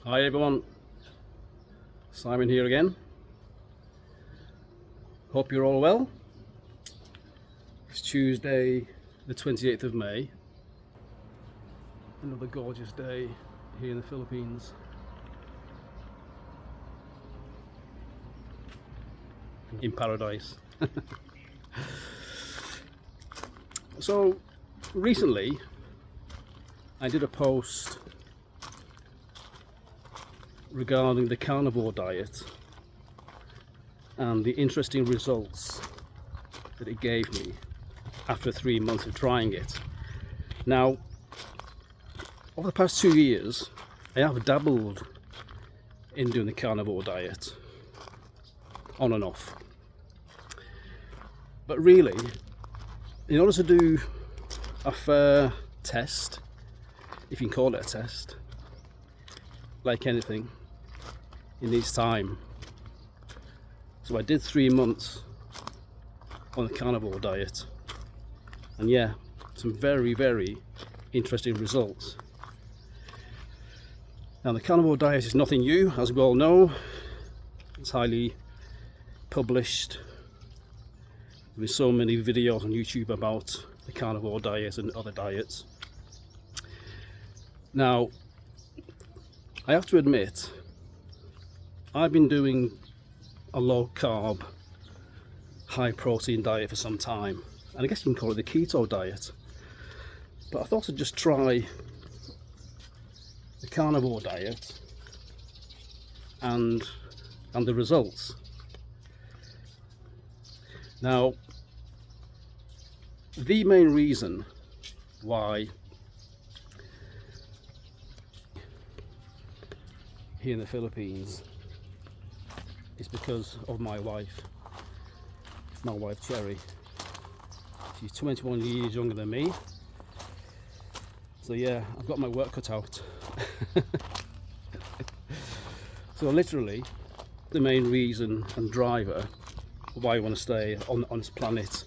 Hi everyone, Simon here again. Hope you're all well. It's Tuesday the 28th of May. Another gorgeous day here in the Philippines. In paradise. So recently I did a post regarding the carnivore diet and the interesting results that it gave me after 3 months of trying it. Now, over the past 2 years, I have dabbled in doing the carnivore diet, on and off. But really, in order to do a fair test, if you can call it a test, like anything, it needs time. So I did 3 months on the carnivore diet, and yeah, some very interesting results. Now, the carnivore diet is nothing new, as we all know. It's highly published. There's so many videos on YouTube about the carnivore diet and other diets. Now, I have to admit, I've been doing a low carb, high protein diet for some time, and I guess you can call it the keto diet. But I thought I'd just try the carnivore diet and the results. Now, the main reason why here in the Philippines is because of my wife Cherry. She's 21 years younger than me, so yeah, I've got my work cut out. So literally the main reason and driver why I want to stay on this planet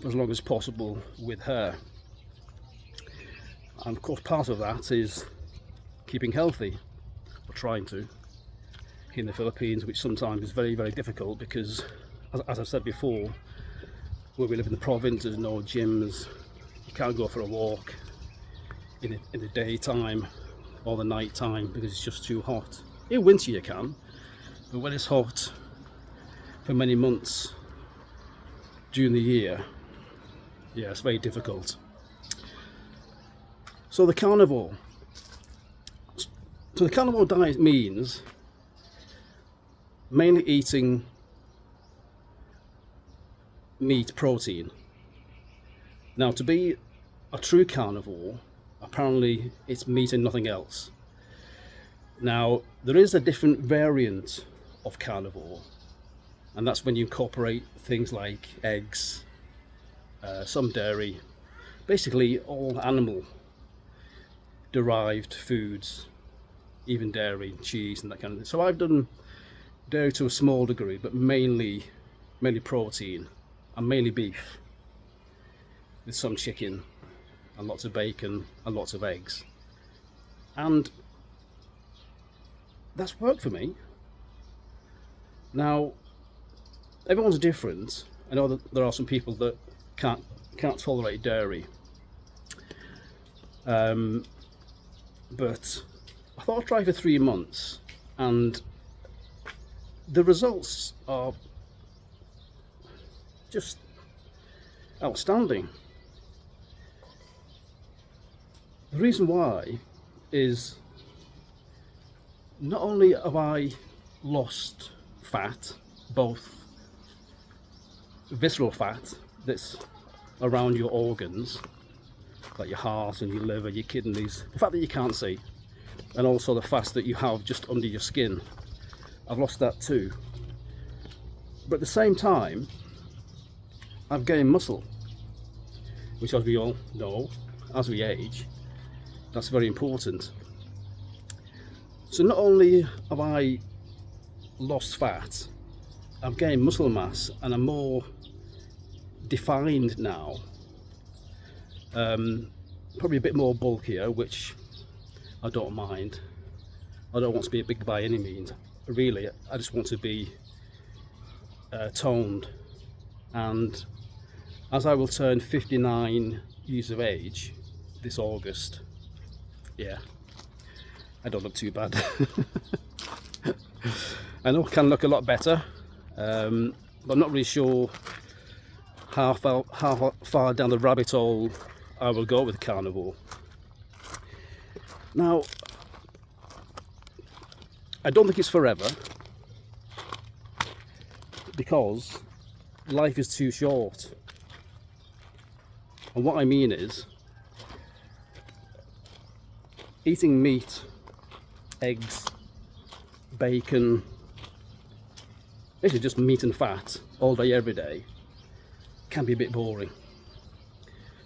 for as long as possible with her, and of course part of that is keeping healthy, or trying to, here in the Philippines, which sometimes is very difficult because, as I've said before, where we live in the province, there's no gyms, you can't go for a walk in the daytime or the night time because it's just too hot. In winter you can, but when it's hot for many months during the year, yeah, it's very difficult. So the carnivore diet means mainly eating meat protein. Now, to be a true carnivore, apparently it's meat and nothing else. Now, there is a different variant of carnivore, and that's when you incorporate things like eggs, some dairy, basically all animal derived foods, even dairy, cheese and that kind of thing. So I've done dairy to a small degree, but mainly protein, and mainly beef, with some chicken and lots of bacon and lots of eggs, and that's worked for me. Now, everyone's different. I know that there are some people that can't tolerate dairy, but I thought I'd try for 3 months, and the results are just outstanding. The reason why is not only have I lost fat, both visceral fat that's around your organs, like your heart and your liver, your kidneys, the fat that you can't see, and also the fat that you have just under your skin. I've lost that too. But at the same time, I've gained muscle, which, as we all know, as we age, that's very important. So not only have I lost fat, I've gained muscle mass, and I'm more defined now. Probably a bit more bulkier, which I don't mind. I don't want to be big by any means. Really, I just want to be toned. And as I will turn 59 years of age this August, yeah, I don't look too bad. I know I can look a lot better, but I'm not really sure how far down the rabbit hole I will go with carnivore. Now, I don't think it's forever, because life is too short. And what I mean is, eating meat, eggs, bacon, basically just meat and fat all day every day can be a bit boring.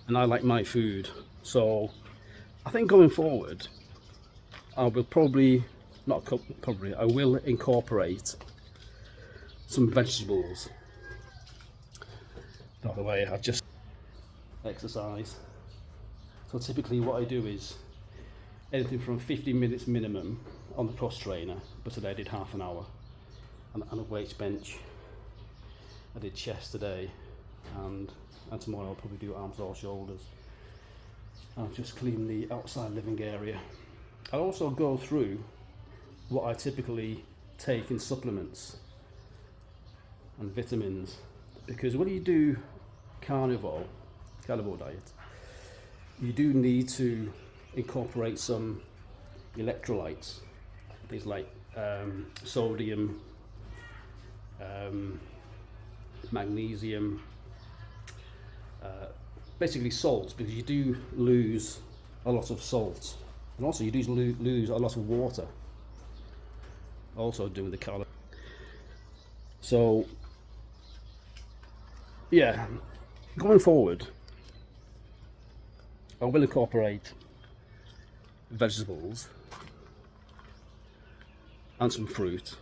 And I like my food, so I think going forward I will I will incorporate some vegetables. By the way, I've just exercise. So typically what I do is anything from 50 minutes minimum on the cross trainer, but today I did half an hour, and a weights bench. I did chest today, and tomorrow I'll probably do arms or shoulders. I'll just clean the outside living area. I'll also go through what I typically take in supplements and vitamins, because when you do carnivore diet, you do need to incorporate some electrolytes, things like sodium, magnesium, basically salt, because you do lose a lot of salt, and also you do lose a lot of water also doing the carnivore. So yeah, going forward I will incorporate vegetables and some fruit,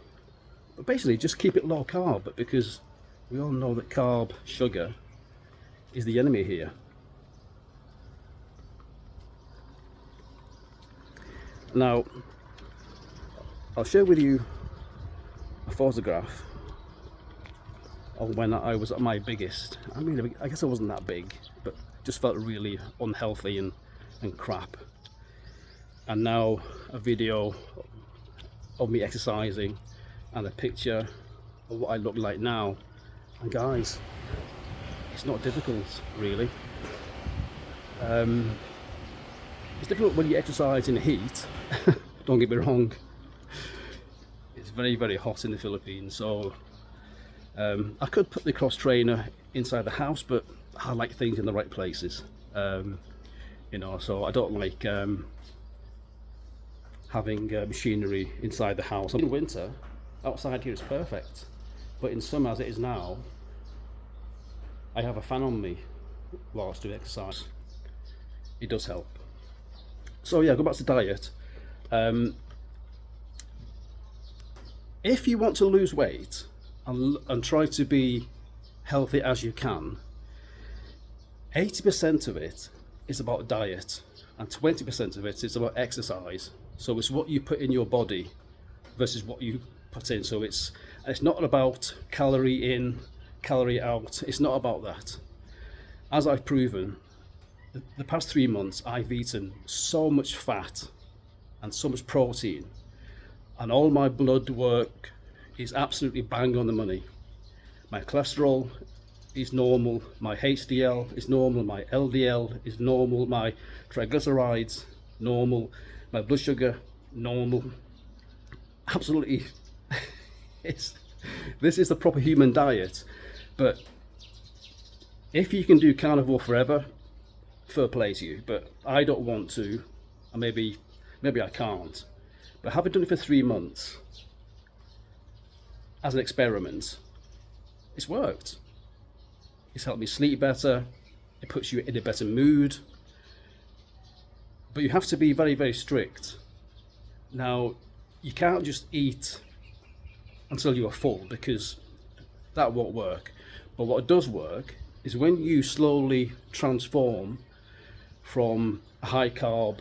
but basically just keep it low carb, but because we all know that sugar is the enemy here. Now I'll share with you a photograph of when I was at my biggest. I mean, I guess I wasn't that big, but just felt really unhealthy and crap. And now a video of me exercising and a picture of what I look like now. And guys, it's not difficult really. It's difficult when you exercise in the heat. Don't get me wrong, it's very, very hot in the Philippines, so I could put the cross trainer inside the house, but I like things in the right places. You know, so I don't like having machinery inside the house. In winter, outside here is perfect, but in summer, as it is now, I have a fan on me whilst doing exercise. It does help. So yeah, go back to diet. If you want to lose weight and try to be healthy as you can, 80% of it is about diet and 20% of it is about exercise. So it's what you put in your body versus what you put in. So it's not about calorie in, calorie out. It's not about that. As I've proven, the past 3 months I've eaten so much fat and so much protein, and all my blood work is absolutely bang on the money. My cholesterol is normal, my HDL is normal, my LDL is normal, my triglycerides normal, my blood sugar normal. Absolutely. This is the proper human diet. But if you can do carnivore forever, fair play to you, but I don't want to, and maybe I can't. But having done it for 3 months as an experiment, it's worked. It's helped me sleep better, it puts you in a better mood, but you have to be very, very strict. Now, you can't just eat until you are full, because that won't work. But what does work is when you slowly transform from a high carb,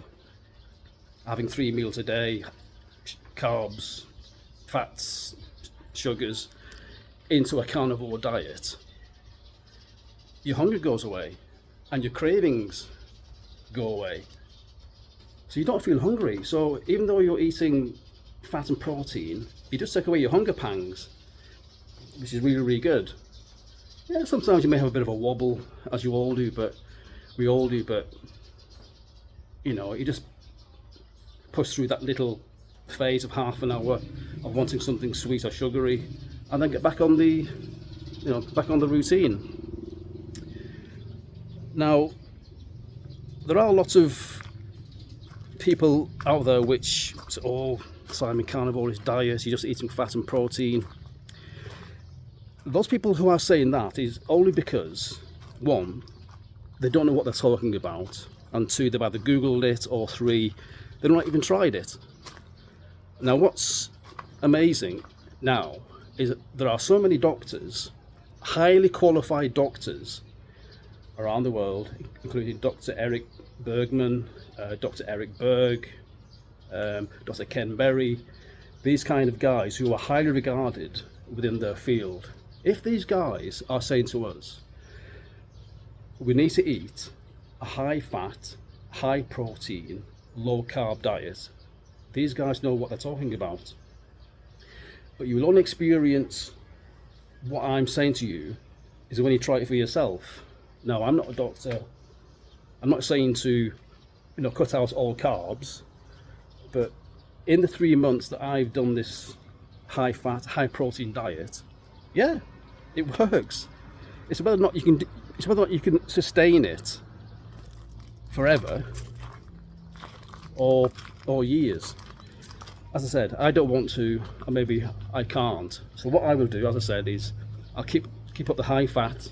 having 3 meals a day, carbs, fats, sugars into a carnivore diet, your hunger goes away and your cravings go away. So you don't feel hungry. So even though you're eating fat and protein, you just take away your hunger pangs, which is really, really good. Yeah, sometimes you may have a bit of a wobble, as you all do, but we all do, but you know, you just push through that little phase of half an hour of wanting something sweet or sugary, and then get back on the, back on the routine. Now, there are lots of people out there which say, oh, Simon, carnivore is diet, you're just eating fat and protein. Those people who are saying that is only because, one, they don't know what they're talking about, and two, they've either Googled it, or three, they've not even tried it. Now, what's amazing now is that there are so many doctors, highly qualified doctors around the world, including Dr. Eric Bergman, Dr. Eric Berg, Dr. Ken Berry, these kind of guys who are highly regarded within their field. If these guys are saying to us, we need to eat a high fat, high protein, low carb diet, these guys know what they're talking about. But you will only experience what I'm saying to you is when you try it for yourself. Now, I'm not a doctor. I'm not saying to, cut out all carbs, but in the 3 months that I've done this high fat, high protein diet, yeah, it works. It's whether or not you can sustain it forever or years. As I said, I don't want to, or maybe I can't. So what I will do, as I said, is I'll keep up the high fat,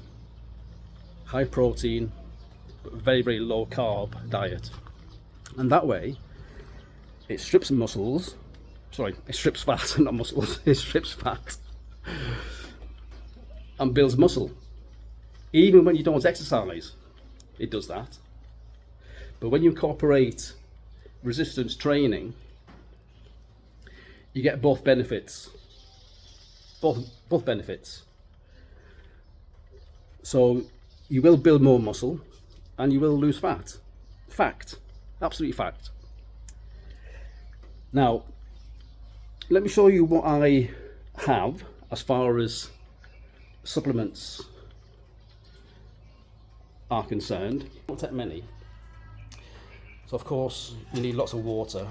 high protein, but very, very low carb diet. And that way, it strips muscles, it strips fat, not muscles, it strips fat, and builds muscle. Even when you don't exercise, it does that. But when you incorporate resistance training, you get both benefits. Both benefits. So you will build more muscle and you will lose fat. Fact. Absolute fact. Now, let me show you what I have as far as supplements are concerned. It won't take many. So of course, you need lots of water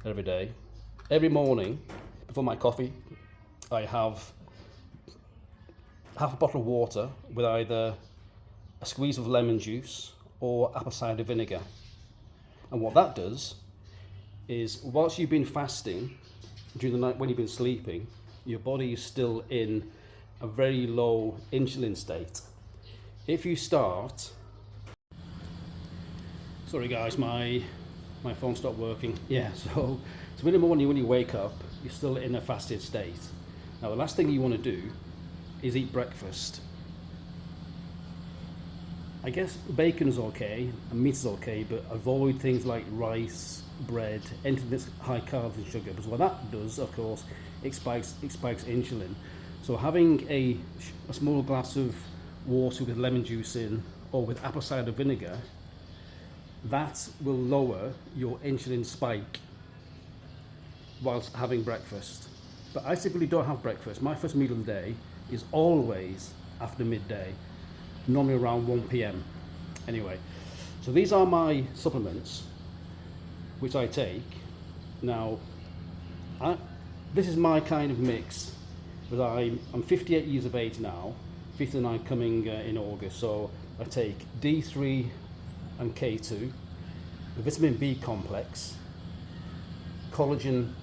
every day. Every morning, before my coffee, I have half a bottle of water with either a squeeze of lemon juice or apple cider vinegar. And what that does is, whilst you've been fasting during the night when you've been sleeping, your body is still in a very low insulin state. If you start... Sorry guys, my phone stopped working. Yeah, so in the morning when you wake up, you're still in a fasted state. Now the last thing you want to do is eat breakfast. I guess bacon's okay and meat is okay, but avoid things like rice, bread, anything that's high carbs and sugar, because what that does, of course, it spikes insulin. So having a small glass of water with lemon juice in, or with apple cider vinegar, that will lower your insulin spike whilst having breakfast. But I typically don't have breakfast. My first meal of the day is always after midday, normally around 1 p.m. Anyway, so these are my supplements which I take. Now, this is my kind of mix, but I'm 58 years of age now, 59 coming in August, so I take D3 and K2, the vitamin B complex, collagen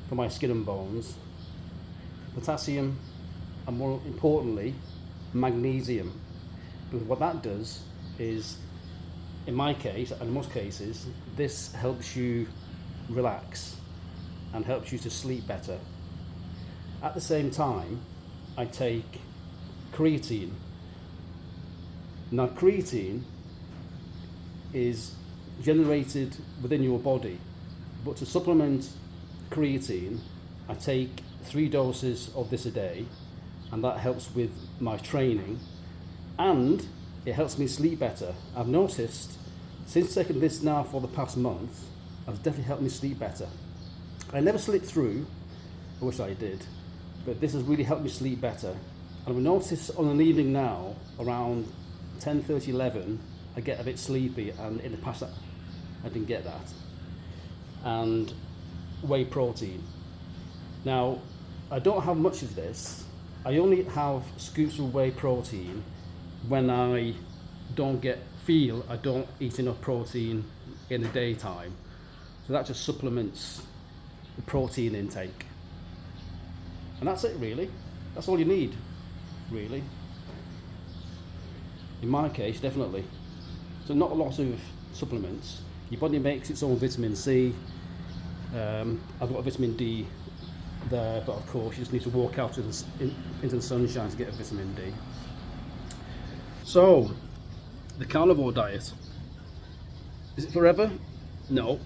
for my skin and bones, potassium, and more importantly, magnesium. Because what that does is, in my case, and in most cases, this helps you relax and helps you to sleep better. At the same time, I take creatine. Now, creatine is generated within your body But to supplement creatine, I take 3 doses of this a day, and that helps with my training, and it helps me sleep better. I've noticed since taking this now for the past month, it's definitely helped me sleep better. I never sleep through, I wish I did, but this has really helped me sleep better. And I've noticed on an evening now, around 10:30, 11, I get a bit sleepy, and in the past I didn't get that. And whey protein. Now, I don't have much of this. I only have scoops of whey protein when I feel I don't eat enough protein in the daytime. So that just supplements the protein intake. And that's it really. That's all you need, really. In my case, definitely. So not a lot of supplements. Your body makes its own vitamin C. I've got vitamin D there, but of course you just need to walk out into the sunshine to get a vitamin D. So, the carnivore diet. Is it forever? No.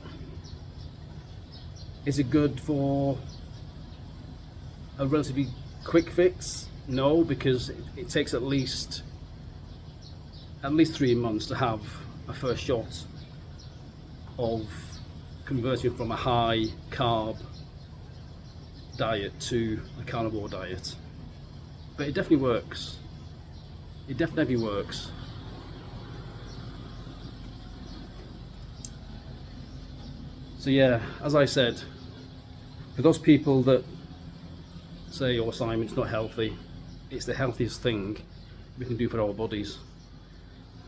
Is it good for a relatively quick fix? No, because it takes at least 3 months to have a first shot of converting from a high carb diet to a carnivore diet. But it definitely works. It definitely works. So yeah, as I said, for those people that say, oh Simon, it's not healthy, it's the healthiest thing we can do for our bodies.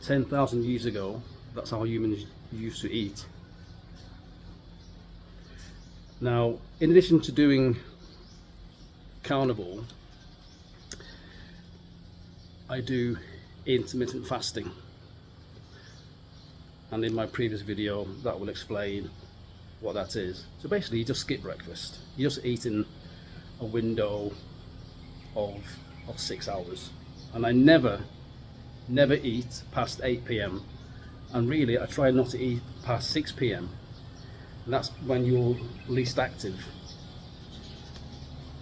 10,000 years ago, that's how humans used to eat. Now, in addition to doing carnivore, I do intermittent fasting, and in my previous video that will explain what that is. So basically you just skip breakfast, you're just eating a window of 6 hours, and I never eat past 8 p.m. and really I try not to eat past 6 p.m. and that's when you're least active.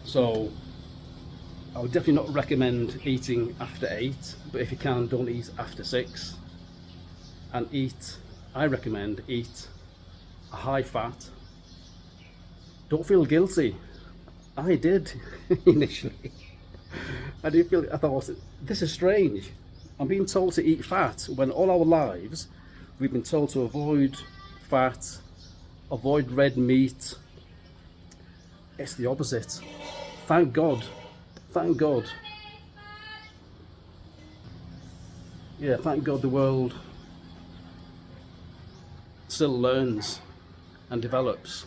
So I would definitely not recommend eating after 8, but if you can, don't eat after 6. And I recommend eat a high fat. Don't feel guilty. I did initially. I thought, this is strange. I'm being told to eat fat when all our lives we've been told to avoid fat, avoid red meat. It's the opposite. Thank God. Thank God. Yeah, thank God the world still learns and develops.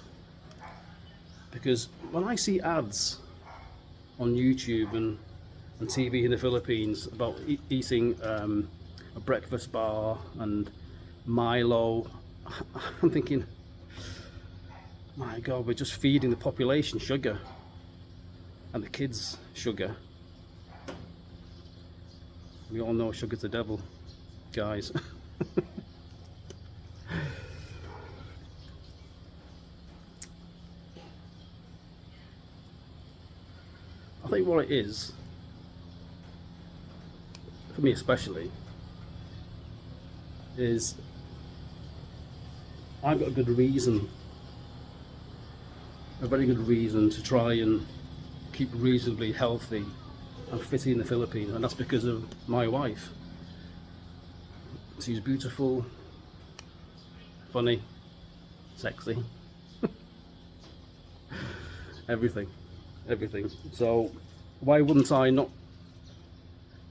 Because when I see ads on YouTube and TV in the Philippines about eating a breakfast bar and Milo, I'm thinking, my God, we're just feeding the population sugar and the kids sugar. We all know sugar's the devil, guys. I think what it is, for me especially, is I've got a good reason, a very good reason to try and keep reasonably healthy and fit in the Philippines, and that's because of my wife. She's beautiful, funny, sexy, everything. So why wouldn't I not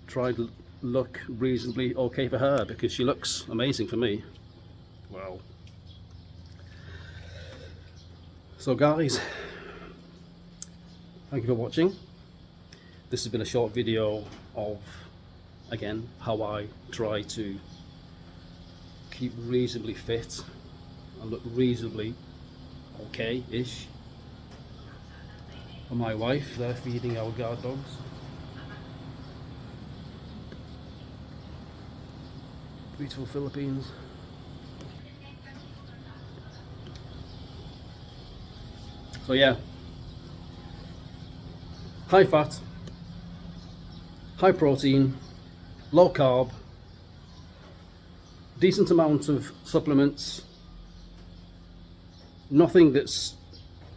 try to look reasonably okay for her, because she looks amazing for me. Wow. So guys, thank you for watching. This has been a short video of, again, how I try to keep reasonably fit and look reasonably okay-ish. For my wife, they're feeding our guard dogs. Beautiful Philippines. So yeah, high fat, high protein, low carb, decent amount of supplements, nothing that's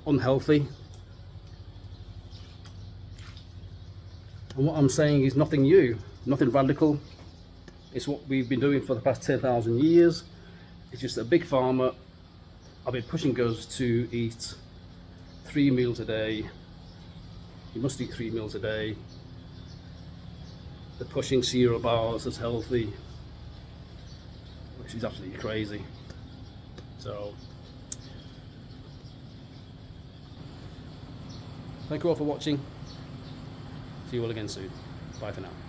unhealthy. And what I'm saying is nothing new, nothing radical. It's what we've been doing for the past 10,000 years. It's just a big pharma. I've been pushing us to eat 3 meals a day. You must eat 3 meals a day. They're pushing cereal bars as healthy, which is absolutely crazy. So, thank you all for watching. See you all again soon. Bye for now.